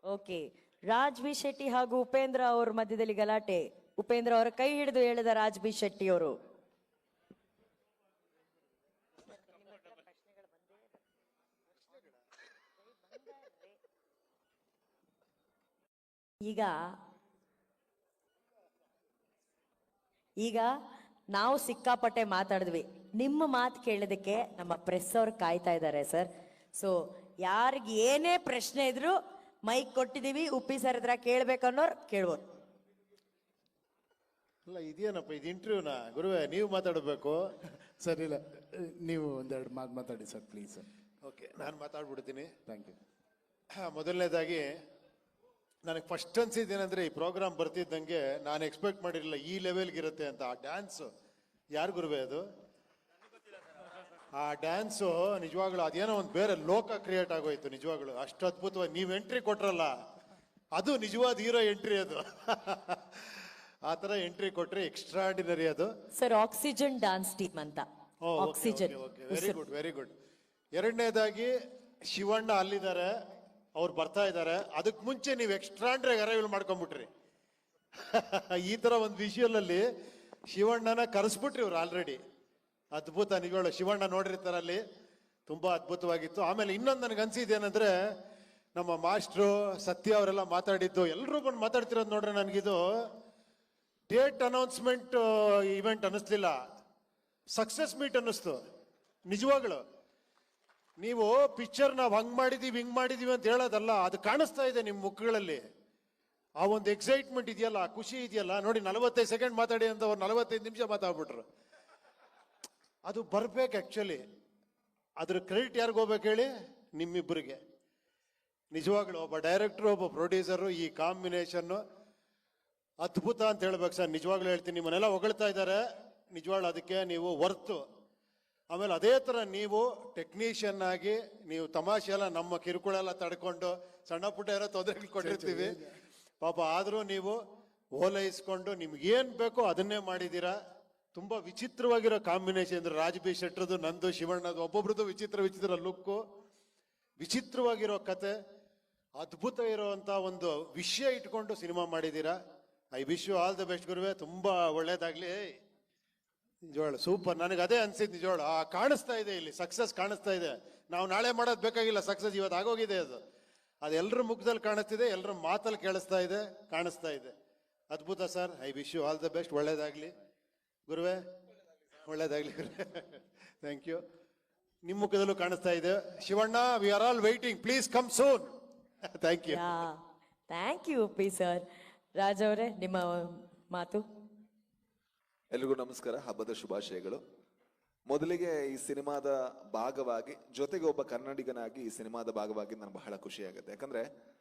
Okay. Raj B Shetty ಹಾಗೂ ಉಪೇಂದ್ರ ಅವ್ರ ಮಧ್ಯದಲ್ಲಿ ಗಲಾಟೆ. ಉಪೇಂದ್ರ ಅವರ ಕೈ ಹಿಡಿದು ಹೇಳಿದ ರಾಜ್ ಬಿ ಶೆಟ್ಟಿ ಅವರು. ಈಗ ಈಗ ನಾವು ಸಿಕ್ಕಾಪಟ್ಟೆ ಮಾತಾಡಿದ್ವಿ. ನಿಮ್ಮ ಮಾತು ಕೇಳೋದಕ್ಕೆ ನಮ್ಮ ಪ್ರೆಸ್ ಅವ್ರು ಕಾಯ್ತಾ ಇದ್ದಾರೆ ಸರ್. ಸೊ ಯಾರಿಗೆ ಏನೇ ಪ್ರಶ್ನೆ ಇದ್ರು ಮೈಕ್ ಕೊಟ್ಟಿದೀವಿ, ಉಪ್ಪಿ ಸರ್ ಹತ್ರ ಕೇಳ್ಬೇಕನ್ನೋರು ಕೇಳ್ಬೋದು. ಅಲ್ಲ ಇದೇನಪ್ಪ ಇದು ಇಂಟರ್ವ್ಯೂನಾ ಗುರುವೇ? ನೀವು ಮಾತಾಡಬೇಕು ಸರ್. ಇಲ್ಲ, ನೀವು ಒಂದೆರಡು ಮಾತು ಮಾತಾಡಿ ಸರ್, ಪ್ಲೀಸ್ ಸರ್. ಓಕೆ, ನಾನು ಮಾತಾಡ್ಬಿಡ್ತೀನಿ. Thank you. ಮೊದಲನೇದಾಗಿ ನನಗೆ ಫಸ್ಟ್ ಅನ್ಸಿದ್ದೇನೆಂದ್ರೆ, ಈ ಪ್ರೋಗ್ರಾಮ್ ಬರ್ತಿದ್ದಂಗೆ ನಾನು ಎಕ್ಸ್ಪೆಕ್ಟ್ ಮಾಡಿರಲಿಲ್ಲ ಈ ಲೆವೆಲ್ಗಿರುತ್ತೆ ಅಂತ. ಆ ಡ್ಯಾನ್ಸು ಯಾರು ಗುರುವೇ ಅದು? ಆ ಡ್ಯಾನ್ಸು ನಿಜವಾಗ್ಲೂ ಅದೇನೋ ಒಂದು ಬೇರೆ ಲೋಕ ಕ್ರಿಯೇಟ್ ಆಗೋಯ್ತು. ನಿಜವಾಗ್ಲೂ ಅಷ್ಟು ಅದ್ಭುತವಾಗಿ ನೀವು ಎಂಟ್ರಿ ಕೊಟ್ರಲ್ಲ, ಅದು ನಿಜವಾದ ಹೀರೋ ಎಂಟ್ರಿ ಅದು. ಆ ಥರ ಎಂಟ್ರಿ ಕೊಟ್ರೆ ಎಕ್ಸ್ಟ್ರಾರ್ಡಿನರಿ ಅದು. ಸರ್ ಆಕ್ಸಿಜನ್ ಡಾನ್ಸ್ ಟೀಮ್ ಅಂತ. Oxygen. Very good, very good. ಎರಡನೇದಾಗಿ ಶಿವಣ್ಣ ಅಲ್ಲಿದ್ದಾರೆ, ಅವ್ರು ಬರ್ತಾ ಇದ್ದಾರೆ. ಅದಕ್ಕೆ ಮುಂಚೆ ನೀವು ಎಕ್ಸ್ಟ್ರಾಂಡ್ರಿ ಅರೈವಲ್ ಮಾಡ್ಕೊಂಡ್ಬಿಟ್ರಿ. ಈ ತರ ಒಂದು ವಿಷುವಲ್ ಅಲ್ಲಿ ಶಿವಣ್ಣನ ಕರೆಸ್ಬಿಟ್ರಿ ಇವ್ರು ಆಲ್ರೆಡಿ. ಅದ್ಭುತ ನಿಜವಾಗ್ಲು. ಶಿವಣ್ಣ ನೋಡಿರ್ತಾರ ಅಲ್ಲಿ, ತುಂಬಾ ಅದ್ಭುತವಾಗಿತ್ತು. ಆಮೇಲೆ ಇನ್ನೊಂದು ನನಗೆ ಅನ್ಸಿದ್ದೇನೆಂದ್ರೆ, ನಮ್ಮ ಮಾಸ್ಟ್ರು ಸತ್ಯ ಅವರೆಲ್ಲ ಮಾತಾಡಿದ್ದು, ಎಲ್ಲರೂ ಬಂದು ಮಾತಾಡ್ತಿರೋದು ನೋಡ್ರೆ ನನಗಿದು ಡೇಟ್ ಅನೌನ್ಸ್ಮೆಂಟ್ ಇವೆಂಟ್ ಅನ್ನಿಸ್ಲಿಲ್ಲ, ಸಕ್ಸಸ್ ಮೀಟ್ ಅನ್ನಿಸ್ತು ನಿಜವಾಗ್ಲು. ನೀವು ಪಿಕ್ಚರ್ ನಾವು ಹಂಗ್ ಮಾಡಿದೀವಿ ಹಿಂಗ್ ಮಾಡಿದೀವಿ ಅಂತ ಹೇಳೋದಲ್ಲ, ಅದು ಕಾಣಿಸ್ತಾ ಇದೆ ನಿಮ್ಮ ಮುಖಗಳಲ್ಲಿ. ಆ ಒಂದು ಎಕ್ಸೈಟ್ಮೆಂಟ್ ಇದೆಯಲ್ಲ, ಆ ಖುಷಿ ಇದೆಯಲ್ಲ ನೋಡಿ. 45 ಸೆಕೆಂಡ್ ಮಾತಾಡಿ ಅಂತ ಅವ್ರು 45 ನಿಮಿಷ ಮಾತಾಡ್ಬಿಟ್ರು. ಅದು ಬರ್ಬೇಕು ಆಕ್ಚುಲಿ. ಅದ್ರ ಕ್ರೆಡಿಟ್ ಯಾರಿಗೂ ಹೋಗ್ಬೇಕು ಹೇಳಿ? ನಿಮ್ಮಿಬ್ಬರಿಗೆ. ನಿಜವಾಗ್ಲು ಒಬ್ಬ ಡೈರೆಕ್ಟರ್, ಒಬ್ಬ ಪ್ರೊಡ್ಯೂಸರು, ಈ ಕಾಂಬಿನೇಷನ್ನು ಅದ್ಭುತ ಅಂತ ಹೇಳ್ಬೇಕು ಸರ್. ನಿಜವಾಗ್ಲೂ ಹೇಳ್ತೀನಿ, ನಿಮ್ಮನ್ನೆಲ್ಲ ಹೊಗಳ್ತಾ ಇದ್ದಾರೆ, ನಿಜವಾಗ್ಲು ಅದಕ್ಕೆ ನೀವು ವರ್ತು. ಆಮೇಲೆ ಅದೇ ಥರ ನೀವು ಟೆಕ್ನಿಷಿಯನ್ ಆಗಿ ನೀವು ತಮಾಷೆ ಎಲ್ಲ ನಮ್ಮ ಕಿರುಕುಳ ಎಲ್ಲ ತಡ್ಕೊಂಡು ಸಣ್ಣ ಪುಟ್ಟ ಏನೋ ತೊಂದರೆಗಳು ಕೊಟ್ಟಿರ್ತೀವಿ ಪಾಪ, ಆದರೂ ನೀವು ಓಲೈಸ್ಕೊಂಡು ನಿಮ್ಗೇನು ಬೇಕೋ ಅದನ್ನೇ ಮಾಡಿದ್ದೀರಾ. ತುಂಬ ವಿಚಿತ್ರವಾಗಿರೋ ಕಾಂಬಿನೇಷನ್ ಅಂದ್ರೆ ರಾಜ್ ಬಿ ಶೆಟ್ರದು, ನಂದು, ಶಿವಣ್ಣದು, ಒಬ್ಬೊಬ್ರದ್ದು ವಿಚಿತ್ರ ಲುಕ್ಕು, ವಿಚಿತ್ರವಾಗಿರೋ ಕತೆ, ಅದ್ಭುತ ಇರೋವಂಥ ಒಂದು ವಿಷಯ ಇಟ್ಕೊಂಡು ಸಿನಿಮಾ ಮಾಡಿದ್ದೀರಾ. I wish you all the best ಗುರುವೆ. ತುಂಬ ಒಳ್ಳೇದಾಗ್ಲಿ. ನಿಜವಾಳು ಸೂಪರ್. ನನಗೆ ಅದೇ ಅನ್ಸಿದ್ದು ನಿಜವಾಳು. ಕಾಣಿಸ್ತಾ ಇದೆ ಇಲ್ಲಿ, ಸಕ್ಸಸ್ ಕಾಣಿಸ್ತಾ ಇದೆ. ನಾವು ನಾಳೆ ಮಾಡೋದು ಬೇಕಾಗಿಲ್ಲ, ಸಕ್ಸಸ್ ಇವತ್ತು ಆಗೋಗಿದೆ. ಅದು ಎಲ್ಲರ ಮುಖದಲ್ಲಿ ಕಾಣಿಸ್ತಿದೆ, ಎಲ್ಲರ ಮಾತಲ್ಲಿ ಕಾಣಿಸ್ತಾ ಇದೆ. ಅದ್ಭುತ sir. I wish you all the best. ಒಳ್ಳೇದಾಗ್ಲಿ ಗುರುವೆ, ಒಳ್ಳೇದಾಗ್ಲಿ ಗುರುವೆ. Thank you. ನಿಮ್ಮ ಮುಖದಲ್ಲೂ ಕಾಣಿಸ್ತಾ ಇದೆ. Shivanna, we are all waiting, please come soon. Thank you. Thank you Uppi sir. Raj ಅವರೇ, ನಿಮ್ಮ ಮಾತು. ಎಲ್ರಿಗೂ ನಮಸ್ಕಾರ, ಹಬ್ಬದ ಶುಭಾಶಯಗಳು. ಮೊದಲಿಗೆ ಈ ಸಿನಿಮಾದ ಭಾಗವಾಗಿ, ಜೊತೆಗೆ ಒಬ್ಬ ಕನ್ನಡಿಗನಾಗಿ ಈ ಸಿನಿಮಾದ ಭಾಗವಾಗಿ ನನಗೆ ಬಹಳ ಖುಷಿ ಆಗುತ್ತೆ. ಯಾಕಂದ್ರೆ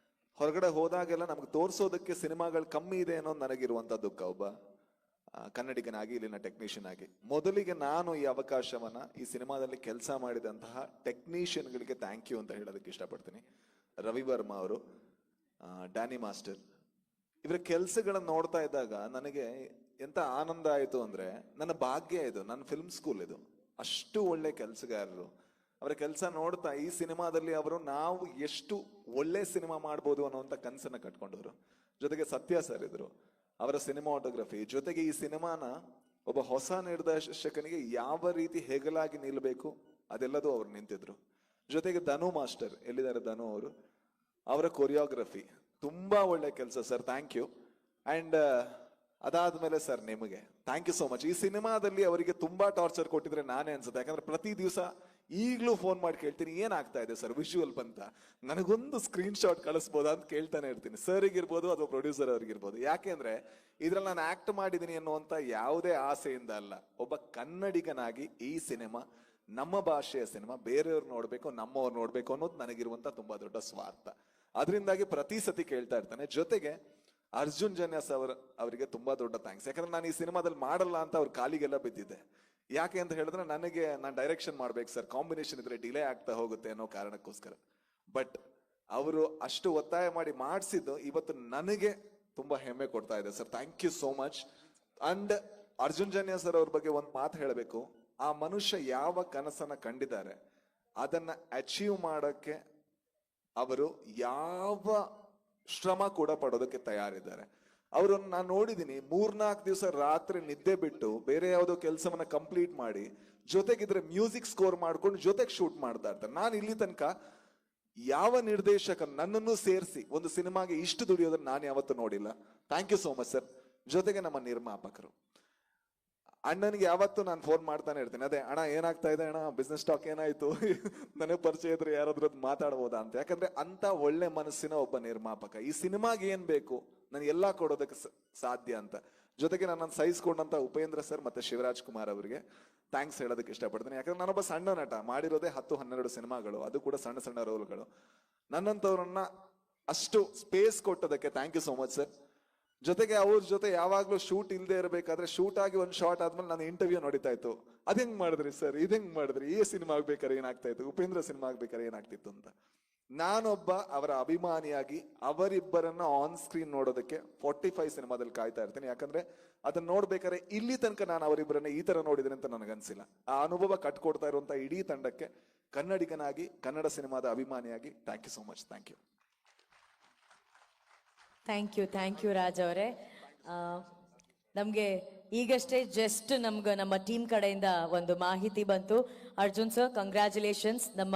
ಹೊರಗಡೆ ಹೋದಾಗೆಲ್ಲ ನಮ್ಗೆ ತೋರಿಸೋದಕ್ಕೆ ಸಿನಿಮಾಗಳು ಕಮ್ಮಿ ಇದೆ ಅನ್ನೋದು ನನಗಿರುವಂತ ದುಃಖ, ಒಬ್ಬ ಕನ್ನಡಿಗನಾಗಿ, ಇಲ್ಲಿನ ಟೆಕ್ನಿಷಿಯನ್ ಆಗಿ. ಮೊದಲಿಗೆ ನಾನು ಈ ಅವಕಾಶವನ್ನ, ಈ ಸಿನಿಮಾದಲ್ಲಿ ಕೆಲಸ ಮಾಡಿದಂತಹ ಟೆಕ್ನಿಷಿಯನ್ಗಳಿಗೆ ಥ್ಯಾಂಕ್ ಯು ಅಂತ ಹೇಳೋದಕ್ಕೆ ಇಷ್ಟಪಡ್ತೀನಿ. ರವಿ ವರ್ಮಾ ಅವರು, ಡ್ಯಾನಿ ಮಾಸ್ಟರ್, ಇವರ ಕೆಲಸಗಳನ್ನ ನೋಡ್ತಾ ಇದ್ದಾಗ ನನಗೆ ಎಂತ ಆನಂದ ಆಯಿತು ಅಂದ್ರೆ, ನನ್ನ ಭಾಗ್ಯ ಇದು, ನನ್ನ ಫಿಲ್ಮ್ ಸ್ಕೂಲ್ ಇದು. ಅಷ್ಟು ಒಳ್ಳೆ ಕೆಲಸಗಾರರು. ಅವರ ಕೆಲಸ ನೋಡ್ತಾ ಈ ಸಿನಿಮಾದಲ್ಲಿ ಅವರು ನಾವು ಎಷ್ಟು ಒಳ್ಳೆ ಸಿನಿಮಾ ಮಾಡ್ಬೋದು ಅನ್ನೋಂಥ ಕನಸನ್ನ ಕಟ್ಕೊಂಡವರು. ಜೊತೆಗೆ ಸತ್ಯ ಸರ್ ಇದ್ರು, ಅವರ ಸಿನಿಮಾಟೋಗ್ರಫಿ, ಜೊತೆಗೆ ಈ ಸಿನಿಮಾನ ಒಬ್ಬ ಹೊಸ ನಿರ್ದೇಶಕನಿಗೆ ಯಾವ ರೀತಿ ಹೆಗಲಾಗಿ ನಿಲ್ಬೇಕು ಅದೆಲ್ಲದೂ ಅವ್ರು ನಿಂತಿದ್ರು. ಜೊತೆಗೆ ಧನು ಮಾಸ್ಟರ್, ಎಲ್ಲಿದ್ದಾರೆ ಧನು ಅವರು, ಅವರ ಕೊರಿಯೋಗ್ರಫಿ ತುಂಬಾ ಒಳ್ಳೆ ಕೆಲಸ ಸರ್. Thank you. ಅಂಡ್ ಅದಾದ್ಮೇಲೆ ಸರ್ ನಿಮಗೆ ಥ್ಯಾಂಕ್ ಯು ಸೋ ಮಚ್. ಈ ಸಿನಿಮಾದಲ್ಲಿ ಅವರಿಗೆ ತುಂಬಾ ಟಾರ್ಚರ್ ಕೊಟ್ಟಿದ್ರೆ ನಾನೇ ಅನ್ಸುತ್ತೆ. ಯಾಕಂದ್ರೆ ಪ್ರತಿ ದಿವಸ ಈಗಲೂ ಫೋನ್ ಮಾಡಿ ಕೇಳ್ತೀನಿ, ಏನಾಗ್ತಾ ಇದೆ ಸರ್, ವಿಜುವಲ್ ಬಂತ, ನನಗೊಂದು ಸ್ಕ್ರೀನ್ ಶಾಟ್ ಕಳಿಸ್ಬೋದಾ ಅಂತ ಕೇಳ್ತಾನೆ ಇರ್ತೀನಿ. ಸರ್ಗಿರ್ಬೋದು ಅಥವಾ ಪ್ರೊಡ್ಯೂಸರ್ ಅವ್ರಿಗಿರ್ಬೋದು. ಯಾಕೆಂದ್ರೆ ಇದ್ರಲ್ಲಿ ನಾನು ಆಕ್ಟ್ ಮಾಡಿದೀನಿ ಅನ್ನುವಂತ ಯಾವುದೇ ಆಸೆಯಿಂದ ಅಲ್ಲ. ಒಬ್ಬ ಕನ್ನಡಿಗನಾಗಿ ಈ ಸಿನಿಮಾ ನಮ್ಮ ಭಾಷೆಯ ಸಿನಿಮಾ, ಬೇರೆಯವ್ರು ನೋಡ್ಬೇಕು, ನಮ್ಮವ್ರು ನೋಡ್ಬೇಕು ಅನ್ನೋದು ನನಗಿರುವಂತ ತುಂಬಾ ದೊಡ್ಡ ಸ್ವಾರ್ಥ. ಅದರಿಂದಾಗಿ ಪ್ರತಿ ಸತಿ ಕೇಳ್ತಾ ಇರ್ತಾನೆ. ಜೊತೆಗೆ ಅರ್ಜುನ್ ಜನ್ಯಾಸ್ ಅವರಿಗೆ ತುಂಬಾ ದೊಡ್ಡ ಥ್ಯಾಂಕ್ಸ್. ಯಾಕಂದ್ರೆ ನಾನು ಈ ಸಿನಿಮಾದಲ್ಲಿ ಮಾಡಲ್ಲ ಅಂತ ಅವ್ರ ಕಾಲಿಗೆಲ್ಲ ಬಿದ್ದಿದ್ದೆ. ಯಾಕೆ ಅಂತ ಹೇಳಿದ್ರೆ, ನಾನು ಡೈರೆಕ್ಷನ್ ಮಾಡ್ಬೇಕು ಸರ್, ಕಾಂಬಿನೇಷನ್ ಇದ್ರೆ ಡಿಲೇ ಆಗ್ತಾ ಹೋಗುತ್ತೆ ಅನ್ನೋ ಕಾರಣಕ್ಕೋಸ್ಕರ. ಬಟ್ ಅವರು ಅಷ್ಟು ಒತ್ತಾಯ ಮಾಡಿ ಮಾಡಿಸಿದ್ದು ಇವತ್ತು ನನಗೆ ತುಂಬಾ ಹೆಮ್ಮೆ ಕೊಡ್ತಾ ಇದೆ sir. Thank you so much. And Arjun Janya's sir ಅವ್ರ ಬಗ್ಗೆ ಒಂದು ಮಾತು ಹೇಳಬೇಕು. ಆ ಮನುಷ್ಯ ಯಾವ ಕನಸನ್ನ ಕಂಡಿದ್ದಾರೆ ಅದನ್ನ ಅಚೀವ್ ಮಾಡಕ್ಕೆ ಅವರು ಯಾವ ಶ್ರಮ ಕೂಡ ಪಡೋದಕ್ಕೆ ತಯಾರಿದ್ದಾರೆ. ಅವರನ್ನು ನಾನು ನೋಡಿದೀನಿ 3-4 ದಿವಸ ರಾತ್ರಿ ನಿದ್ದೆ ಬಿಟ್ಟು ಬೇರೆ ಯಾವುದೋ ಕೆಲಸವನ್ನ ಕಂಪ್ಲೀಟ್ ಮಾಡಿ ಜೊತೆಗಿದ್ರೆ ಮ್ಯೂಸಿಕ್ ಸ್ಕೋರ್ ಮಾಡ್ಕೊಂಡು ಜೊತೆಗೆ ಶೂಟ್ ಮಾಡ್ತಾ ಇರ್ತಾರೆ. ನಾನು ಇಲ್ಲಿ ತನಕ ಯಾವ ನಿರ್ದೇಶಕ ನನ್ನನ್ನು ಸೇರಿಸಿ ಒಂದು ಸಿನಿಮಾಗೆ ಇಷ್ಟು ದುಡಿಯೋದನ್ನ ನಾನು ಯಾವತ್ತೂ ನೋಡಿಲ್ಲ. Thank you so much sir. ಜೊತೆಗೆ ನಮ್ಮ ನಿರ್ಮಾಪಕರು ಅಣ್ಣನಿಗೆ ಯಾವತ್ತೂ ನಾನು ಫೋನ್ ಮಾಡ್ತಾನೆ ಇರ್ತೀನಿ, ಅದೇ ಅಣ್ಣ ಏನಾಗ್ತಾ ಇದೆ ಅಣ್ಣ, ಬಿಸ್ನೆಸ್ ಟಾಕ್ ಏನಾಯ್ತು, ನನಗೆ ಪರಿಚಯ ಇದ್ರೆ ಯಾರಾದ್ರೂ ಮಾತಾಡ್ಬೋದಾ ಅಂತ. ಯಾಕಂದ್ರೆ ಅಂತ ಒಳ್ಳೆ ಮನಸ್ಸಿನ ಒಬ್ಬ ನಿರ್ಮಾಪಕ. ಈ ಸಿನಿಮಾಗೆ ಏನ್ ಬೇಕು ನನಗೆ ಎಲ್ಲಾ ಕೊಡೋದಕ್ಕೆ ಸಾಧ್ಯ ಅಂತ. ಜೊತೆಗೆ ನನ್ನನ್ನು ಸಹಿಸ್ಕೊಂಡಂತ ಉಪೇಂದ್ರ ಸರ್ ಮತ್ತೆ ಶಿವರಾಜ್ ಕುಮಾರ್ ಅವರಿಗೆ ಥ್ಯಾಂಕ್ಸ್ ಹೇಳೋದಕ್ಕೆ ಇಷ್ಟಪಡ್ತೀನಿ. ಯಾಕಂದ್ರೆ ನಾನೊಬ್ಬ ಸಣ್ಣ ನಟ, ಮಾಡಿರೋದೇ 10-12 ಸಿನಿಮಾಗಳು, ಅದು ಕೂಡ ಸಣ್ಣ ಸಣ್ಣ ರೋಲ್ಗಳು. ನನ್ನಂತವ್ರನ್ನ ಅಷ್ಟು ಸ್ಪೇಸ್ ಕೊಟ್ಟದಕ್ಕೆ thank you so much sir. ಜೊತೆಗೆ ಅವ್ರ ಜೊತೆ ಯಾವಾಗ್ಲೂ ಶೂಟ್ ಇಲ್ಲದೆ ಇರಬೇಕಾದ್ರೆ ಶೂಟ್ ಆಗಿ ಒಂದು ಶಾರ್ಟ್ ಆದ್ಮೇಲೆ ನಾನು ಇಂಟರ್ವ್ಯೂ ನೋಡಿತಾ ಇತ್ತು, ಅದ್ ಮಾಡಿದ್ರಿ ಸರ್, ಹೆಂಗ್ ಮಾಡಿದ್ರಿ, ಈ ಸಿನಿಮಾ ಆಗ್ಬೇಕಾದ್ರೆ ಏನಾಗ್ತಾ ಇತ್ತು, ಉಪೇಂದ್ರ ಸಿನಿಮಾ ಆಗ್ಬೇಕಾದ್ರೆ ಏನಾಗ್ತಿತ್ತು ಅಂತ. ನಾನೊಬ್ಬ ಅವರ ಅಭಿಮಾನಿಯಾಗಿ ಅವರಿಬ್ಬರನ್ನ ಆನ್ ಸ್ಕ್ರೀನ್ ನೋಡೋದಕ್ಕೆ 45 ಸಿನಿಮಾದಲ್ಲಿ ಕಾಯ್ತಾ ಇರ್ತೀನಿ. ಯಾಕಂದ್ರೆ ಅದನ್ನ ನೋಡ್ಬೇಕಾದ್ರೆ ಇಲ್ಲಿ ತನಕ ನಾನು ಅವರಿಬ್ಬರನ್ನ ಈ ತರ ನೋಡಿದ್ರೆ ಅಂತ ನನಗನ್ಸಿಲ್ಲ. ಆ ಅನುಭವ ಕಟ್ಕೊಡ್ತಾ ಇರುವಂತ ಇಡೀ ತಂಡಕ್ಕೆ ಕನ್ನಡಿಗನಾಗಿ, ಕನ್ನಡ ಸಿನಿಮಾದ ಅಭಿಮಾನಿಯಾಗಿ thank you so much. Thank you. Thank you Raj ಅವರೇ. ನಮಗೆ ಈಗಷ್ಟೇ ಜಸ್ಟ್ ನಮ್ಮ ಟೀಮ್ ಕಡೆಯಿಂದ ಒಂದು ಮಾಹಿತಿ ಬಂತು. Arjun sir, congratulations. ನಮ್ಮ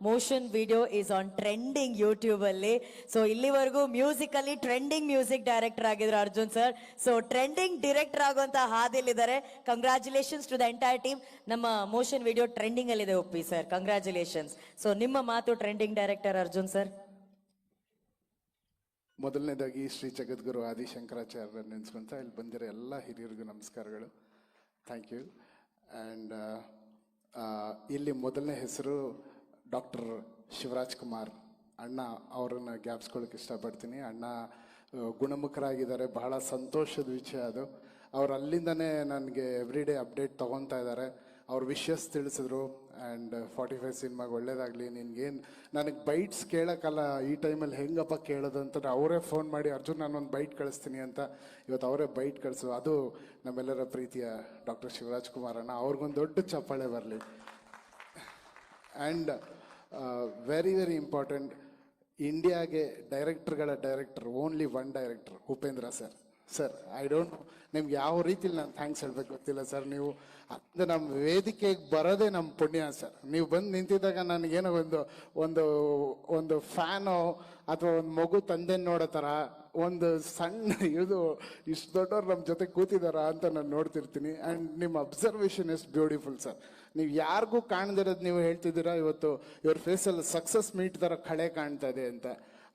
motion video is on trending YouTube ಅಲ್ಲಿ. ಸೊ ಇಲ್ಲಿವರೆಗೂ ಮ್ಯೂಸಿಕಲ್ಲಿ ಟ್ರೆಂಡಿಂಗ್ ಮ್ಯೂಸಿಕ್ ಡೈರೆಕ್ಟರ್ ಆಗಿದ್ರು Arjun sir. So trending director ಆಗುವಂತ ಹಾದಿಯಲ್ಲಿದ್ದಾರೆ. Congratulations to the entire team. ನಮ್ಮ ಮೋಷನ್ ವಿಡಿಯೋ ಟ್ರೆಂಡಿಂಗ್ ಅಲ್ಲಿ ಇದೆ ಒಪ್ಪಿ ಸರ್, ಕಂಗ್ರ್ಯಾಚುಲೇಷನ್ಸ್. ಸೊ ನಿಮ್ಮ ಮಾತು ಟ್ರೆಂಡಿಂಗ್ ಡೈರೆಕ್ಟರ್ ಅರ್ಜುನ್ ಸರ್. ಮೊದಲನೇದಾಗಿ ಶ್ರೀ ಜಗದ್ಗುರು ಆದಿಶಂಕರಾಚಾರ್ಯ ನೆನೆಸ್ಕೊಂತ ಇಲ್ಲಿ ಬಂದಿರೋ ಎಲ್ಲ ಹಿರಿಯರಿಗೂ ನಮಸ್ಕಾರಗಳು. Thank you. ಆ್ಯಂಡ್ ಇಲ್ಲಿ ಮೊದಲನೇ ಹೆಸರು ಡಾಕ್ಟರ್ ಶಿವರಾಜ್ ಕುಮಾರ್ ಅಣ್ಣ, ಅವರನ್ನು ಜ್ಞಾಪಿಸ್ಕೊಳ್ಳೋಕೆ ಇಷ್ಟಪಡ್ತೀನಿ. ಅಣ್ಣ ಗುಣಮುಖರಾಗಿದ್ದಾರೆ, ಬಹಳ ಸಂತೋಷದ ವಿಷಯ ಅದು. ಅವ್ರು ಅಲ್ಲಿಂದನೇ ನನಗೆ ಎವ್ರಿ ಡೇ ಅಪ್ಡೇಟ್ ತೊಗೊತಾ ಇದ್ದಾರೆ. ಅವ್ರ ವಿಷಸ್ ತಿಳಿಸಿದ್ರು. ಆ್ಯಂಡ್ 45 ಸಿನಿಮಾಗೆ ಒಳ್ಳೇದಾಗಲಿ, ನಿನ್ಗೇನು ನನಗೆ ಬೈಟ್ಸ್ ಕೇಳೋಕ್ಕಲ್ಲ ಈ ಟೈಮಲ್ಲಿ ಹೆಂಗಪ್ಪ ಕೇಳೋದು ಅಂತಂದ್ರೆ ಅವರೇ ಫೋನ್ ಮಾಡಿ ಅರ್ಜುನ್ ನಾನೊಂದು ಬೈಟ್ ಕಳಿಸ್ತೀನಿ ಅಂತ ಇವತ್ತು ಅವರೇ ಬೈಟ್ ಕಳಿಸು. ಅದು ನಮ್ಮೆಲ್ಲರ ಪ್ರೀತಿಯ ಡಾಕ್ಟರ್ ಶಿವರಾಜ್ ಕುಮಾರ್ ಅಣ್ಣ, ಅವ್ರಿಗೊಂದು ದೊಡ್ಡ ಚಪ್ಪಾಳೆ ಬರಲಿ. ಆ್ಯಂಡ್ ವೆರಿ ವೆರಿ ಇಂಪಾರ್ಟೆಂಟ್, ಇಂಡಿಯಾಗೆ director only one director, Upendra sir. Sir I don't, ನಿಮ್ಗೆ ಯಾವ ರೀತಿಲಿ ನಾನು ಥ್ಯಾಂಕ್ಸ್ ಹೇಳ್ಬೇಕು ಗೊತ್ತಿಲ್ಲ ಸರ್. ನೀವು ಅಂದರೆ ನಮ್ಮ ವೇದಿಕೆಗೆ ಬರೋದೇ ನಮ್ಮ ಪುಣ್ಯ ಸರ್. ನೀವು ಬಂದು ನಿಂತಿದ್ದಾಗ ನನಗೇನೋ ಒಂದು ಒಂದು ಫ್ಯಾನೋ ಅಥವಾ ಒಂದು ಮಗು ತಂದೆ ನೋಡೋ ಥರ ಒಂದು ಸಣ್ಣ ಇದು ಇಷ್ಟು ದೊಡ್ಡವ್ರು ನಮ್ಮ ಜೊತೆ ಕೂತಿದಾರ ಅಂತ ನಾನು ನೋಡ್ತಿರ್ತೀನಿ. ಆ್ಯಂಡ್ ನಿಮ್ಮ ಅಬ್ಸರ್ವೇಷನ್ ಇಸ್ ಬ್ಯೂಟಿಫುಲ್ ಸರ್. ನೀವು ಯಾರಿಗೂ ಕಾಣದಿರೋದು ನೀವು ಹೇಳ್ತಿದ್ದೀರಾ, ಇವತ್ತು ಇವ್ರ ಫೇಸಲ್ಲಿ ಸಕ್ಸಸ್ ಮೀಟ್ ಥರ ಕಳೆ ಕಾಣ್ತಾ ಇದೆ ಅಂತ.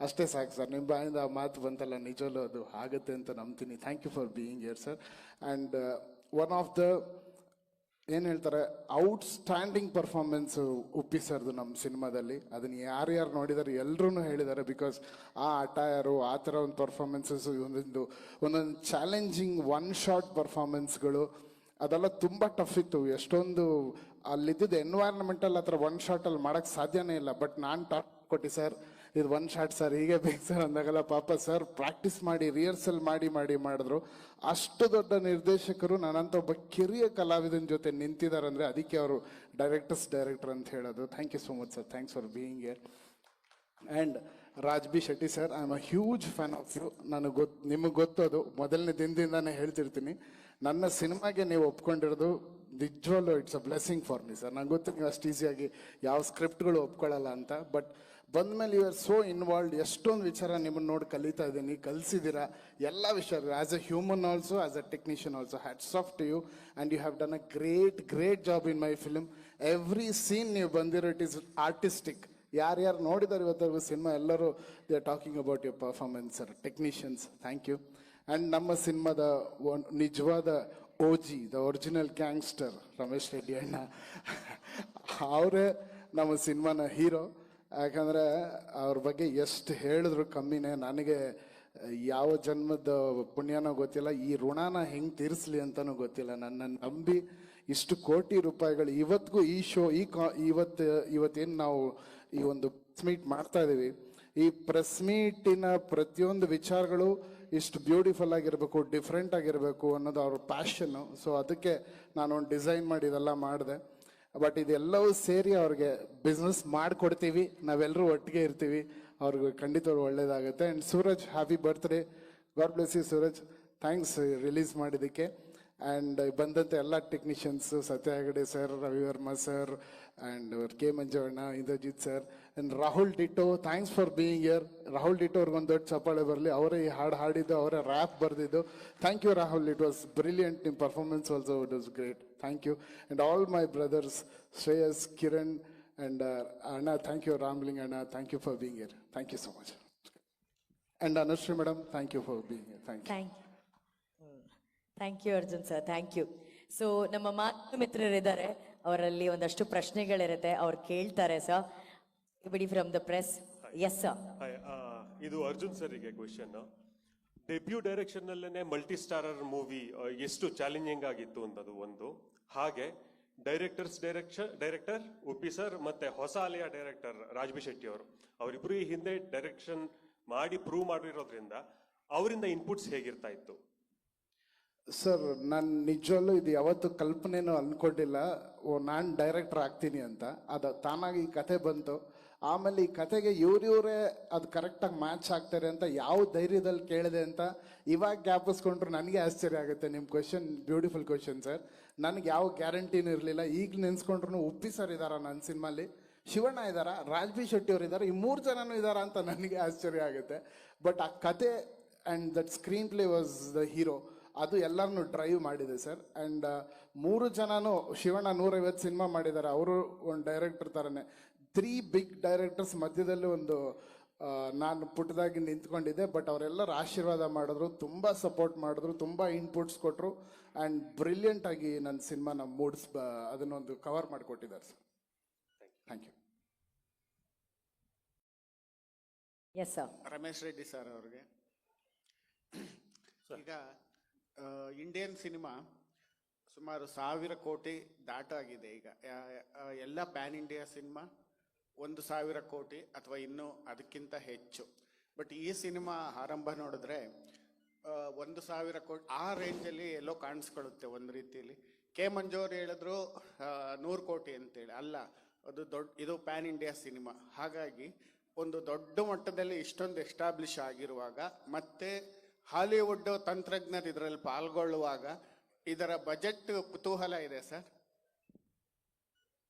ಅಷ್ಟೇ ಸಾಕು ಸರ್, ನಿಮ್ಮ ಬಾಯಿಂದ ಆ ಮಾತು ಬಂತಲ್ಲ, ನಿಜವಲ್ಲೂ ಅದು ಆಗುತ್ತೆ ಅಂತ ನಂಬ್ತೀನಿ. Thank you for being here sir. And one of the ಏನು ಹೇಳ್ತಾರೆ ಔಟ್ಸ್ಟ್ಯಾಂಡಿಂಗ್ ಪರ್ಫಾರ್ಮೆನ್ಸು ಉಪ್ಪಿ ಸರ್ದು ನಮ್ಮ ಸಿನಿಮಾದಲ್ಲಿ. ಅದನ್ನು ಯಾರ್ಯಾರು ನೋಡಿದಾರೆ ಎಲ್ಲರೂ ಹೇಳಿದ್ದಾರೆ. ಬಿಕಾಸ್ ಆ ಅಟೈರು, ಆ ಥರ ಒಂದು ಪರ್ಫಾರ್ಮೆನ್ಸಸ್ಸು, ಒಂದೊಂದು ಚಾಲೆಂಜಿಂಗ್ ಒನ್ ಶಾಟ್ ಪರ್ಫಾರ್ಮೆನ್ಸ್ಗಳು, ಅದೆಲ್ಲ ತುಂಬ ಟಫ್ ಇತ್ತು. ಎಷ್ಟೊಂದು ಅಲ್ಲಿದ್ದಿದ್ದು ಎನ್ವೈರ್ನ್ಮೆಂಟಲ್ಲಿ ಆ ಥರ ಒನ್ ಶಾಟಲ್ಲಿ ಮಾಡೋಕ್ಕೆ ಸಾಧ್ಯನೇ ಇಲ್ಲ. ಬಟ್ ನಾನು ಟಾಪ್ ಕೊಟ್ಟು ಸರ್ ಇದು ಒನ್ ಶಾಟ್ ಸರ್, ಹೀಗೆ ಬೇಕು ಸರ್ ಅಂದಾಗಲ್ಲ ಪಾಪ ಸರ್ ಪ್ರಾಕ್ಟೀಸ್ ಮಾಡಿ ರಿಹರ್ಸಲ್ ಮಾಡಿದ್ರು. ಅಷ್ಟು ದೊಡ್ಡ ನಿರ್ದೇಶಕರು ನನ್ನಂತ ಒಬ್ಬ ಕಿರಿಯ ಕಲಾವಿದನ ಜೊತೆ ನಿಂತಿದ್ದಾರೆ ಅಂದರೆ ಅದಕ್ಕೆ ಅವರು ಡೈರೆಕ್ಟರ್ ಅಂತ ಹೇಳೋದು. Thank you so much sir, thanks for being here. And Raj B Shetty sir, I am a huge fan of you. ನಿಮಗೆ ಗೊತ್ತದು, ಮೊದಲನೇ ದಿನದಿಂದಾನೇ ಹೇಳ್ತಿರ್ತೀನಿ. ನನ್ನ ಸಿನಿಮಾಗೆ ನೀವು ಒಪ್ಕೊಂಡಿರೋದು ನಿಜವಲ್ಲೂ it's a blessing for me sir. ನಂಗೆ ಗೊತ್ತು ನೀವು ಅಷ್ಟು ಈಸಿಯಾಗಿ ಯಾವ ಸ್ಕ್ರಿಪ್ಟ್ಗಳು ಒಪ್ಕೊಳ್ಳಲ್ಲ ಅಂತ. ಬಟ್ ಬಂದಮೇಲೆ ಯು ಆರ್ ಸೋ ಇನ್ವಾಲ್ವ್ಡ್. ಎಷ್ಟೊಂದು ವಿಚಾರ ನಿಮ್ಮನ್ನು ನೋಡಿ ಕಲಿತಾ ಇದ್ದೀನಿ, ಕಲಿಸಿದ್ದೀರಾ ಎಲ್ಲ ವಿಷಯ. As a human also, as a technician also, hats off to you. And you have done a great job in my film. Every scene ನೀವು ಬಂದಿರೋ ಇಟ್ ಈಸ್ ಆರ್ಟಿಸ್ಟಿಕ್. ಯಾರ್ಯಾರು ನೋಡಿದಾರೆ ಇವತ್ತರೆಗೂ ಸಿನಿಮಾ ಎಲ್ಲರೂ they are talking about your performance sir. Technicians, thank you. And ನಮ್ಮ ಸಿನಿಮಾದ ನಿಜವಾದ OG, the original gangster Ramesh Reddy ಅಣ್ಣ, ಅವರೇ ನಮ್ಮ ಸಿನಿಮಾನ ಹೀರೋ. ಯಾಕಂದರೆ ಅವ್ರ ಬಗ್ಗೆ ಎಷ್ಟು ಹೇಳಿದ್ರು ಕಮ್ಮಿನೇ. ನನಗೆ ಯಾವ ಜನ್ಮದ ಪುಣ್ಯನೋ ಗೊತ್ತಿಲ್ಲ, ಈ ಋಣನ ಹೆಂಗೆ ತೀರಿಸ್ಲಿ ಅಂತಲೂ ಗೊತ್ತಿಲ್ಲ. ನನ್ನನ್ನು ನಂಬಿ ಇಷ್ಟು ಕೋಟಿ ರೂಪಾಯಿಗಳು ಇವತ್ತಿಗೂ ಈ ಶೋ ಇವತ್ತೇನು ನಾವು ಈ ಒಂದು ಪ್ರೆಸ್ ಮೀಟ್ ಮಾಡ್ತಾ ಇದ್ದೀವಿ, ಈ ಪ್ರೆಸ್ ಮೀಟಿನ ಪ್ರತಿಯೊಂದು ವಿಚಾರಗಳು ಇಷ್ಟು ಬ್ಯೂಟಿಫುಲ್ ಆಗಿರಬೇಕು, ಡಿಫ್ರೆಂಟ್ ಆಗಿರಬೇಕು ಅನ್ನೋದು ಅವ್ರ ಪ್ಯಾಷನ್ನು. ಸೊ ಅದಕ್ಕೆ ನಾನೊಂದು ಡಿಸೈನ್ ಮಾಡಿ ಇದೆಲ್ಲ ಮಾಡಿದೆ. ಬಟ್ ಇದೆಲ್ಲವೂ ಸೇರಿ ಅವ್ರಿಗೆ ಬಿಸ್ನೆಸ್ ಮಾಡಿಕೊಡ್ತೀವಿ, ನಾವೆಲ್ಲರೂ ಒಟ್ಟಿಗೆ ಇರ್ತೀವಿ. ಅವ್ರಿಗೆ ಖಂಡಿತವಾಗ್ಲೂ ಒಳ್ಳೇದಾಗುತ್ತೆ. And Suraj, happy birthday. God bless you Suraj. Thanks release ಮಾಡಿದ್ದಕ್ಕೆ. ಆ್ಯಂಡ್ ಬಂದಂಥ ಎಲ್ಲ technicians, Satya Hegde sir, Ravivarma sir, and K ಮಂಜವಣ್ಣ, Indrajit sir, and Rahul Dito, thanks for being here. Rahul Dito ಅವ್ರಿಗೊಂದು ದೊಡ್ಡ ಚಪ್ಪಾಳೆ ಬರಲಿ. ಅವರೇ ಈ ಹಾಡು ಹಾಡಿದ್ದು, ಅವರೇ ರ್ಯಾಪ್ ಬರೆದಿದ್ದು. Thank you Rahul, it was brilliant. ನಿಮ್ಮ performance also it was great. Thank you. And all my brothers Shreyas, Kiran, and ಅಣ್ಣ, ಥ್ಯಾಂಕ್ ಯು. ರಾಮ್ಲಿಂಗ್ ಅಣ್ಣ, thank you for being here. Thank you so much. And Anushree madam, thank you for being here. Thank you. Thank you Arjun sir, thank you. So ನಮ್ಮ ಮಾತು ಮಿತ್ರರಿದ್ದಾರೆ, ಅವರಲ್ಲಿ ಒಂದಷ್ಟು ಪ್ರಶ್ನೆಗಳಿರುತ್ತೆ, ಅವ್ರು ಕೇಳ್ತಾರೆ sir. ಬಿಡಿ from the press. Yes sir. ಇದು ಅರ್ಜುನ್ ಸರ್ಗೆ ಕ್ವೆಶನ್. ಡೆಬ್ಯೂ ಡೈರೆಕ್ಷನ್ ಅಲ್ಲೇನೆ ಮಲ್ಟಿ ಸ್ಟಾರರ್ ಮೂವಿ ಎಷ್ಟು ಚಾಲೆಂಜಿಂಗ್ ಆಗಿತ್ತು ಅನ್ನೋದು ಒಂದು. ಹಾಗೆ ಡೈರೆಕ್ಟರ್ ಉಪ್ಪಿ ಸರ್ ಮತ್ತೆ ಹೊಸ ಅಲೆಯ ಡೈರೆಕ್ಟರ್ ರಾಜ್ಬಿ ಶೆಟ್ಟಿ ಅವರು, ಅವರಿಬ್ರು ಈ ಹಿಂದೆ ಡೈರೆಕ್ಷನ್ ಮಾಡಿ ಪ್ರೂವ್ ಮಾಡಿರೋದ್ರಿಂದ ಅವರಿಂದ ಇನ್ಪುಟ್ಸ್ ಹೇಗಿರ್ತಾ ಇತ್ತು? ಸರ್, ನಾನು ನಿಜವಲ್ಲೂ ಇದು ಯಾವತ್ತು ಕಲ್ಪನೆನೂ ಅಂದ್ಕೊಂಡಿಲ್ಲ ನಾನು ಡೈರೆಕ್ಟರ್ ಆಗ್ತೀನಿ ಅಂತ. ಅದು ತಾನಾಗಿ ಈ ಕತೆ ಬಂತು. ಆಮೇಲೆ ಈ ಕತೆಗೆ ಇವರೇ ಅದು ಕರೆಕ್ಟಾಗಿ ಮ್ಯಾಚ್ ಆಗ್ತಾರೆ ಅಂತ ಯಾವ ಧೈರ್ಯದಲ್ಲಿ ಕೇಳಿದೆ ಅಂತ ಇವಾಗ ಜ್ಞಾಪಿಸ್ಕೊಂಡ್ರು ನನಗೆ ಆಶ್ಚರ್ಯ ಆಗುತ್ತೆ. ನಿಮ್ಮ ಕ್ವೆಶನ್ ಬ್ಯೂಟಿಫುಲ್ ಕ್ವೆಶನ್ ಸರ್. ನನಗೆ ಯಾವ ಗ್ಯಾರಂಟಿನೂ ಇರಲಿಲ್ಲ. ಈಗ ನೆನ್ಸ್ಕೊಂಡ್ರು ಉಪ್ಪಿ ಸರ್ ಇದ್ದಾರ ನನ್ನ ಸಿನಿಮಾಲಿ, ಶಿವಣ್ಣ ಇದ್ದಾರಾ, ರಾಜ್ಬಿ ಶೆಟ್ಟಿ ಅವರು ಇದ್ದಾರೆ, ಈ 3 ಜನನೂ ಇದ್ದಾರಾ ಅಂತ ನನಗೆ ಆಶ್ಚರ್ಯ ಆಗುತ್ತೆ. ಬಟ್ ಆ ಕತೆ and that screen play was the hero, ಅದು ಎಲ್ಲರನ್ನು ಡ್ರೈವ್ ಮಾಡಿದೆ ಸರ್. ಆ್ಯಂಡ್ 3 ಜನನೂ, ಶಿವಣ್ಣ 150 ಸಿನಿಮಾ ಮಾಡಿದ್ದಾರೆ, ಅವರು ಒಂದು ಡೈರೆಕ್ಟರ್ ಥರನೇ. 3 ಬಿಗ್ ಡೈರೆಕ್ಟರ್ಸ್ ಮಧ್ಯದಲ್ಲಿ ಒಂದು ನಾನು ಪುಟ್ಟದಾಗಿ ನಿಂತ್ಕೊಂಡಿದ್ದೆ. ಬಟ್ ಅವರೆಲ್ಲರೂ ಆಶೀರ್ವಾದ ಮಾಡಿದ್ರು, ತುಂಬ ಸಪೋರ್ಟ್ ಮಾಡಿದ್ರು, ತುಂಬ ಇನ್ಪುಟ್ಸ್ ಕೊಟ್ಟರು. ಆ್ಯಂಡ್ ಬ್ರಿಲಿಯಂಟಾಗಿ ನನ್ನ ಸಿನಿಮಾನ ಅದನ್ನೊಂದು ಕವರ್ ಮಾಡಿಕೊಟ್ಟಿದ್ದಾರೆ sir. Thank you. Yes sir. Ramesh Reddy sir ಅವ್ರಿಗೆ. ಈಗ ಇಂಡಿಯನ್ ಸಿನಿಮಾ ಸುಮಾರು 1000 ಕೋಟಿ ದಾಟಾಗಿದೆ ಈಗ. ಎಲ್ಲ ಪ್ಯಾನ್ ಇಂಡಿಯಾ ಸಿನಿಮಾ 1000 ಕೋಟಿ ಅಥವಾ ಇನ್ನೂ ಅದಕ್ಕಿಂತ ಹೆಚ್ಚು. ಬಟ್ ಈ ಸಿನಿಮಾ ಆರಂಭ ನೋಡಿದ್ರೆ 1000 ಕೋಟಿ ಆ ರೇಂಜಲ್ಲಿ ಎಲ್ಲೋ ಕಾಣಿಸ್ಕೊಳ್ಳುತ್ತೆ ಒಂದು ರೀತಿಯಲ್ಲಿ. ಕೆ ಮಂಜು ಅವ್ರು ಹೇಳಿದ್ರು 100 ಕೋಟಿ ಅಂತೇಳಿ. ಅಲ್ಲ, ಅದು ಇದು ಪ್ಯಾನ್ ಇಂಡಿಯಾ ಸಿನಿಮಾ. ಹಾಗಾಗಿ ಒಂದು ದೊಡ್ಡ ಮಟ್ಟದಲ್ಲಿ ಇಷ್ಟೊಂದು ಎಸ್ಟಾಬ್ಲಿಷ್ ಆಗಿರುವಾಗ ಮತ್ತೆ ಹಾಲಿವುಡ್ ತಂತ್ರಜ್ಞರು ಇದರಲ್ಲಿ ಪಾಲ್ಗೊಳ್ಳುವಾಗ ಇದರ ಬಜೆಟ್ ಕುತೂಹಲ ಇದೆ ಸರ್.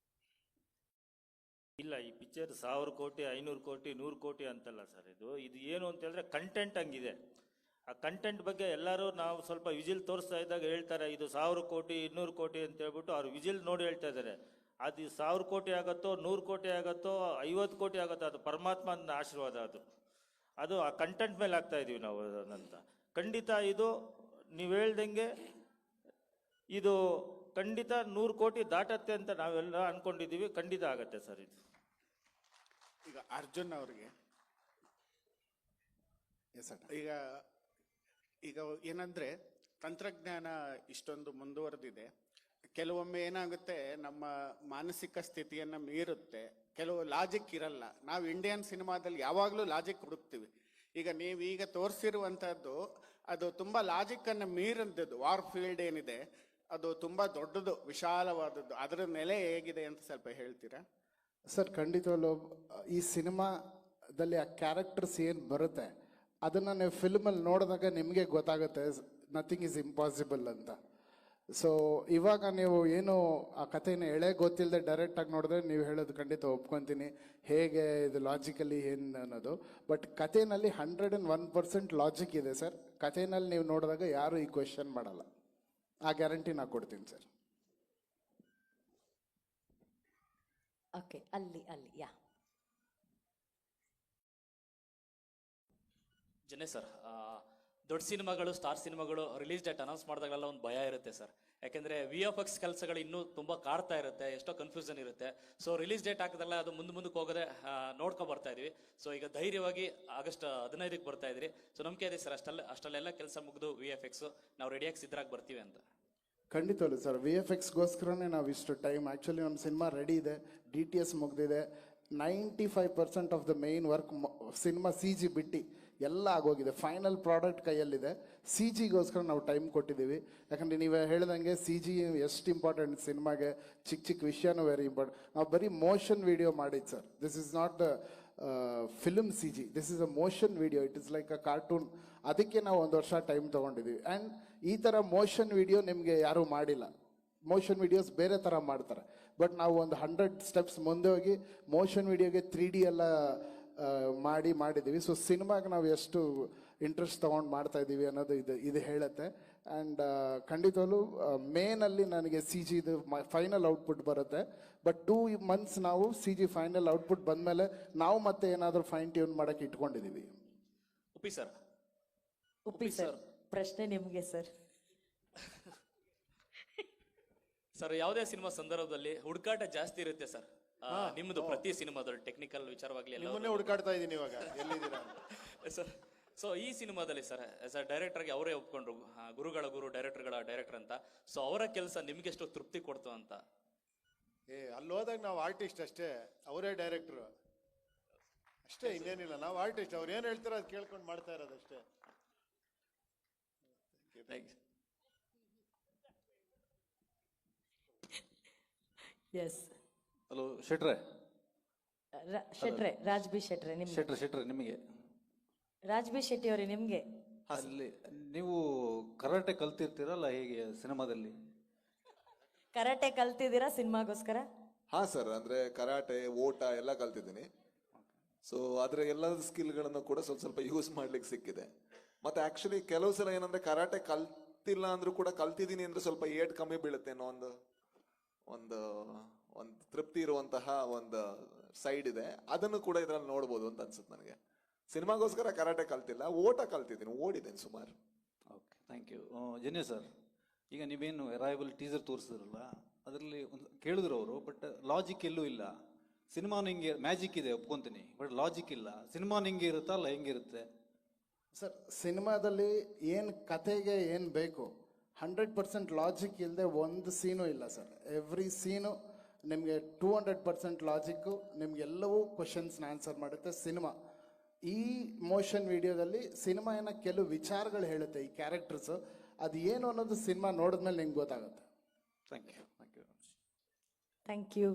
ಇಲ್ಲ, ಈ ಪಿಕ್ಚರ್ 1000 ಕೋಟಿ 500 ಕೋಟಿ 100 ಕೋಟಿ ಅಂತಲ್ಲ ಸರ್. ಇದು ಏನು ಅಂತ ಹೇಳಿದ್ರೆ ಕಂಟೆಂಟ್ ಹಂಗಿದೆ. ಆ ಕಂಟೆಂಟ್ ಬಗ್ಗೆ ಎಲ್ಲರೂ ನಾವು ಸ್ವಲ್ಪ ವಿಜಿಲ್ ತೋರಿಸ್ತಾ ಇದ್ದಾಗ ಹೇಳ್ತಾರೆ ಇದು 1000 ಕೋಟಿ 200 ಕೋಟಿ ಅಂತ ಹೇಳ್ಬಿಟ್ಟು ಅವ್ರು ವಿಜಿಲ್ ನೋಡಿ ಹೇಳ್ತಾ ಇದ್ದಾರೆ. ಅದು 1000 ಕೋಟಿ ಆಗುತ್ತೋ 100 ಕೋಟಿ ಆಗುತ್ತೋ 50 ಕೋಟಿ ಆಗುತ್ತೋ ಅದು ಪರಮಾತ್ಮನ ಆಶೀರ್ವಾದ. ಅದು ಆ ಕಂಟೆಂಟ್ ಮೇಲೆ ಆಗ್ತಾ ಇದೀವಿ ನಾವು ಅಂತ. ಖಂಡಿತ ಇದು ನೀವು ಹೇಳ್ದಂಗೆ ಇದು ಖಂಡಿತ 100 ಕೋಟಿ ದಾಟತ್ತೆ ಅಂತ ನಾವೆಲ್ಲ ಅನ್ಕೊಂಡಿದ್ದೀವಿ. ಖಂಡಿತ ಆಗತ್ತೆ ಸರ್ ಇದು. ಈಗ ಅರ್ಜುನ್ ಅವ್ರಿಗೆ ಈಗ ಏನಂದ್ರೆ ತಂತ್ರಜ್ಞಾನ ಇಷ್ಟೊಂದು ಮುಂದುವರೆದಿದೆ. ಕೆಲವೊಮ್ಮೆ ಏನಾಗುತ್ತೆ, ನಮ್ಮ ಮಾನಸಿಕ ಸ್ಥಿತಿಯನ್ನ ಮೀರುತ್ತೆ. ಕೆಲವು ಲಾಜಿಕ್ ಇರಲ್ಲ. ನಾವು ಇಂಡಿಯನ್ ಸಿನಿಮಾದಲ್ಲಿ ಯಾವಾಗಲೂ ಲಾಜಿಕ್ ಹುಡುಕ್ತೀವಿ. ಈಗ ನೀವೀಗ ತೋರಿಸಿರುವಂಥದ್ದು ಅದು ತುಂಬಾ ಲಾಜಿಕ್ ಅನ್ನು ಮೀರಿದ್ದದ್ದು. ವಾರ್ ಫೀಲ್ಡ್ ಏನಿದೆ ಅದು ತುಂಬಾ ದೊಡ್ಡದು, ವಿಶಾಲವಾದದ್ದು. ಅದರ ನೆಲೆ ಹೇಗಿದೆ ಅಂತ ಸ್ವಲ್ಪ ಹೇಳ್ತೀರಾ ಸರ್? ಖಂಡಿತವಲ್ಲೂ ಈ ಸಿನಿಮಾದಲ್ಲಿ ಆ ಕ್ಯಾರೆಕ್ಟರ್ಸ್ ಏನು ಬರುತ್ತೆ ಅದನ್ನು ನೀವು ಫಿಲ್ಮಲ್ಲಿ ನೋಡಿದಾಗ ನಿಮಗೆ ಗೊತ್ತಾಗುತ್ತೆ ನಥಿಂಗ್ ಈಸ್ ಇಂಪಾಸಿಬಲ್ ಅಂತ. ಸೊ ಇವಾಗ ನೀವು ಏನು ಆ ಕಥೆನ ಎಳೆ ಗೊತ್ತಿಲ್ಲದೆ ಡೈರೆಕ್ಟಾಗಿ ನೋಡಿದ್ರೆ ನೀವು ಹೇಳೋದು ಖಂಡಿತ ಒಪ್ಕೊತೀನಿ, ಹೇಗೆ ಇದು ಲಾಜಿಕಲಿ ಏನು ಅನ್ನೋದು. ಬಟ್ ಕಥೆನಲ್ಲಿ 101% ಲಾಜಿಕ್ ಇದೆ ಸರ್. ಕಥೆನಲ್ಲಿ ನೀವು ನೋಡಿದಾಗ ಯಾರು ಈ ಕ್ವೆಶನ್ ಮಾಡಲ್ಲ. ಆ ಗ್ಯಾರಂಟಿ ನಾ ಕೊಡ್ತೀನಿ ಸರ್. ಓಕೆ, ಅಲ್ಲಿ ಯಾ ಜನೇ ಸರ್, ದೊಡ್ಡ ಸಿನಿಮಾಗಳು, ಸ್ಟಾರ್ ಸಿನಿಮಾಗಳು ರಿಲೀಸ್ ಡೇಟ್ ಅನೌನ್ಸ್ ಮಾಡಿದಾಗಲೆಲ್ಲ ಒಂದು ಭಯ ಇರುತ್ತೆ ಸರ್. ಯಾಕೆಂದರೆ VFX ಕೆಲಸಗಳು ಇನ್ನೂ ತುಂಬ ಕಾಡ್ತಾ ಇರುತ್ತೆ, ಎಷ್ಟೋ ಕನ್ಫ್ಯೂಷನ್ ಇರುತ್ತೆ. ಸೊ ರಿಲೀಸ್ ಡೇಟ್ ಹಾಕಿದಾಗಲೇ ಅದು ಮುಂದಕ್ಕೆ ಹೋಗೋದೇ ನೋಡ್ಕೊಂಡು ಬರ್ತಾ ಇದೀವಿ. ಸೊ ಈಗ ಧೈರ್ಯವಾಗಿ ಆಗಸ್ಟ್ 15ಕ್ಕೆ ಬರ್ತಾ ಇದ್ರಿ. ಸೊ ನಂಬಿಕೆ ಇದೆ ಸರ್, ಅಷ್ಟಲ್ಲೆಲ್ಲ ಕೆಲಸ ಮುಗಿದು VFX ನಾವು ರೆಡಿಯಾಗಿ ಸಿದ್ಧರಾಗಿ ಬರ್ತೀವಿ ಅಂತ. ಖಂಡಿತವಲ್ಲ ಸರ್, VFXಗೋಸ್ಕರನೇ ನಾವು ಇಷ್ಟು ಟೈಮ್. ಆ್ಯಕ್ಚುಲಿ ನಮ್ಮ ಸಿನಿಮಾ ರೆಡಿ ಇದೆ, DTS ಮುಗ್ದಿದೆ. 95% of the main work cinema CG ಬಿಟ್ಟು ಎಲ್ಲ ಆಗೋಗಿದೆ. ಫೈನಲ್ ಪ್ರಾಡಕ್ಟ್ ಕೈಯಲ್ಲಿದೆ. CGಗೋಸ್ಕರ ನಾವು ಟೈಮ್ ಕೊಟ್ಟಿದ್ದೀವಿ. ಯಾಕಂದರೆ ನೀವು ಹೇಳ್ದಂಗೆ CG ಎಷ್ಟು ಇಂಪಾರ್ಟೆಂಟ್ ಸಿನಿಮಾಗೆ. ಚಿಕ್ಕ ವಿಷಯನೂ ವೆರಿ ಇಂಪಾರ್ಟೆಂಟ್. ನಾವು ಬರೀ ಮೋಷನ್ ವಿಡಿಯೋ ಮಾಡಿದ್ದು sir. This is not the film C G, this is a motion video, it is like a cartoon. ಅದಕ್ಕೆ ನಾವು 1 ವರ್ಷ ಟೈಮ್ ತೊಗೊಂಡಿದ್ದೀವಿ. ಆ್ಯಂಡ್ ಈ ಥರ ಮೋಷನ್ ವಿಡಿಯೋ ನಿಮಗೆ ಯಾರೂ ಮಾಡಿಲ್ಲ. ಮೋಷನ್ ವಿಡಿಯೋಸ್ ಬೇರೆ ಥರ ಮಾಡ್ತಾರೆ, ಬಟ್ ನಾವು ಒಂದು 100 ಸ್ಟೆಪ್ಸ್ ಮುಂದೆ ಹೋಗಿ ಮೋಷನ್ ವಿಡಿಯೋಗೆ 3D ಎಲ್ಲ ಮಾಡಿದ್ದೀವಿ. ಸೊ ಸಿನಿಮಾಗೆ ನಾವು ಎಷ್ಟು ಇಂಟ್ರೆಸ್ಟ್ ತೊಗೊಂಡು ಮಾಡ್ತಾ ಇದ್ದೀವಿ ಅನ್ನೋದು ಇದು ಹೇಳುತ್ತೆ. ಆ್ಯಂಡ್ ಖಂಡಿತವಾಗ್ಲೂ ಮೇನಲ್ಲಿ ನನಗೆ ಸಿ ಜಿದು ಫೈನಲ್ ಔಟ್ಪುಟ್ ಬರುತ್ತೆ. ಬಟ್ 2 months ನಾವು ಸಿ ಜಿ ಫೈನಲ್ ಔಟ್ಪುಟ್ ಬಂದಮೇಲೆ ನಾವು ಮತ್ತೆ ಏನಾದರೂ ಫೈನ್ ಟ್ಯೂನ್ ಮಾಡೋಕ್ಕೆ ಇಟ್ಕೊಂಡಿದ್ದೀವಿ. ಉಪ್ಪಿ ಸರ್, ಉಪ್ಪಿ ಸರ್, ಪ್ರಶ್ನೆ ನಿಮ್ಗೆ ಸರ್. ಸರ್ ಯಾವುದೇ ಸಿನಿಮಾ ಸಂದರ್ಭದಲ್ಲಿ ಹುಡುಕಾಟ ಜಾಸ್ತಿ ಇರುತ್ತೆ ಸರ್. ನಿಮ್ಮದು ಪ್ರತಿ ಸಿನಿಮಾದಲ್ಲಿ ಟೆಕ್ನಿಕಲ್ ವಿಚಾರವಾಗ್ಲಿ ಎಲ್ಲ ನಿಮ್ಮನ್ನೇ ಹುಡುಕಾಡ್ತಾ ಇದ್ದೀನಿ ಇವಾಗ, ಎಲ್ಲಿದ್ದೀರಾ ಸರ್. ಸೊ ಈ ಸಿನಿಮಾದಲ್ಲಿ ಸರ್ ಆಸ್ ಅ ಡೈರೆಕ್ಟರ್ಗೆ ಅವರೇ ಒಪ್ಕೊಂಡ್ರು, ಗುರುಗಳ ಗುರು ಡೈರೆಕ್ಟರ್ಗಳ ಡೈರೆಕ್ಟರ್ ಅಂತ. ಸೊ ಅವರ ಕೆಲಸ ನಿಮ್ಗೆ ಎಷ್ಟು ತೃಪ್ತಿ ಕೊಡ್ತು ಅಂತ? ಅಲ್ಲಿ ಹೋದಾಗ ನಾವು ಆರ್ಟಿಸ್ಟ್ ಅಷ್ಟೇ, ಅವರೇ ಡೈರೆಕ್ಟ್ರು ಅಷ್ಟೇ, ಇನ್ನೇನಿಲ್ಲ. ನಾವು ಆರ್ಟಿಸ್ಟ್, ಅವ್ರು ಏನು ಹೇಳ್ತಾರೋ ಅದು ಕೇಳ್ಕೊಂಡು ಮಾಡ್ತಾ ಇರೋದು ಅಷ್ಟೇ. ಎಸ್ ಹಲೋ ಶೆಟ್ರೆ. ಶೆಟ್ರೆ, ರಾಜ್ ಬಿ ಶೆಟ್ರೆ ನಿಮ್ಗೆ. ಶೆಟ್ರೆ ನಿಮಗೆ. ರಾಜ್ ಬಿ ಶೆಟ್ಟಿ ಅವರೇ ನಿಮ್ಗೆ. ಅಲ್ಲಿ ನೀವು ಕರಾಟೆ ಕಲ್ತಿರ್ತೀರಲ್ಲ, ಹೇಗೆ ಸಿನಿಮಾದಲ್ಲಿ? ಕರಾಟೆ ಕಲ್ತಿದ್ದೀರಾ ಸಿನಿಮಾಗೋಸ್ಕರ? ಹಾ ಸರ್, ಅಂದ್ರೆ ಕರಾಟೆ, ಓಟ ಎಲ್ಲ ಕಲ್ತಿದ್ದೀನಿ. ಸೊ ಅದ್ರ ಎಲ್ಲ ಸ್ಕಿಲ್ಗಳನ್ನು ಕೂಡ ಸ್ವಲ್ಪ ಯೂಸ್ ಮಾಡ್ಲಿಕ್ಕೆ ಸಿಕ್ಕಿದೆ. ಮತ್ತೆ ಆಕ್ಚುಲಿ ಕೆಲವು ಸಲ ಏನಂದ್ರೆ ಕರಾಟೆ ಕಲ್ತಿಲ್ಲ ಅಂದ್ರೂ ಕೂಡ ಕಲ್ತಿದ್ದೀನಿ ಅಂದ್ರೆ ಸ್ವಲ್ಪ ಏಟ್ ಕಮ್ಮಿ ಬೀಳುತ್ತೆ ಅನ್ನೋ ಒಂದು ತೃಪ್ತಿ ಇರುವಂತಹ ಒಂದು ಸೈಡ್ ಇದೆ. ಅದನ್ನು ಕೂಡ ಇದ್ರಲ್ಲಿ ನೋಡ್ಬೋದು ಅಂತ ಅನ್ಸುತ್ತೆ ನನಗೆ. ಸಿನಿಮಾಗೋಸ್ಕರ ಕರಾಟೆ ಕಲ್ತಿಲ್ಲ, ಓಟ ಕಲ್ತಿದ್ದೀನಿ, ಓಡಿದ್ದೀನಿ ಸುಮಾರು. Okay, thank you. Janya sir, ಈಗ ನೀವೇನು ಅರೈವಲ್ ಟೀಸರ್ ತೋರಿಸಿದ್ರಲ್ಲ, ಅದರಲ್ಲಿ ಒಂದು ಕೇಳಿದ್ರು ಅವರು, ಬಟ್ ಲಾಜಿಕ್ ಎಲ್ಲೂ ಇಲ್ಲ. ಸಿನಿಮಾನು ಹಿಂಗೆ ಮ್ಯಾಜಿಕ್ ಇದೆ ಒಪ್ಕೊಂತೀನಿ, ಬಟ್ ಲಾಜಿಕ್ ಇಲ್ಲ. ಸಿನಿಮಾನು ಹಿಂಗೆ ಇರುತ್ತಾ ಅಲ್ಲ ಹೆಂಗಿರುತ್ತೆ ಸರ್? ಸಿನಿಮಾದಲ್ಲಿ ಏನು ಕಥೆಗೆ ಏನು ಬೇಕು 100% ಲಾಜಿಕ್ ಇಲ್ಲದೆ ಒಂದು ಸೀನು ಇಲ್ಲ ಸರ್. ಎವ್ರಿ ಸೀನು ನಿಮಗೆ 200% ಲಾಜಿಕ್ಕು, ನಿಮ್ಗೆಲ್ಲವೂ ಕ್ವಶನ್ಸ್ನ ಆನ್ಸರ್ ಮಾಡುತ್ತೆ ಸಿನಿಮಾ. ಈ ಮೋಷನ್ ವಿಡಿಯೋದಲ್ಲಿ ಸಿನಿಮಾ ಏನೋ ಕೆಲವು ವಿಚಾರಗಳು ಹೇಳುತ್ತೆ, ಈ ಕ್ಯಾರೆಕ್ಟರ್ಸು ಅದು ಏನು ಅನ್ನೋದು ಸಿನಿಮಾ ನೋಡಿದ್ಮೇಲೆ ನಿಮ್ಗೆ ಗೊತ್ತಾಗುತ್ತೆ. Thank you. Thank you.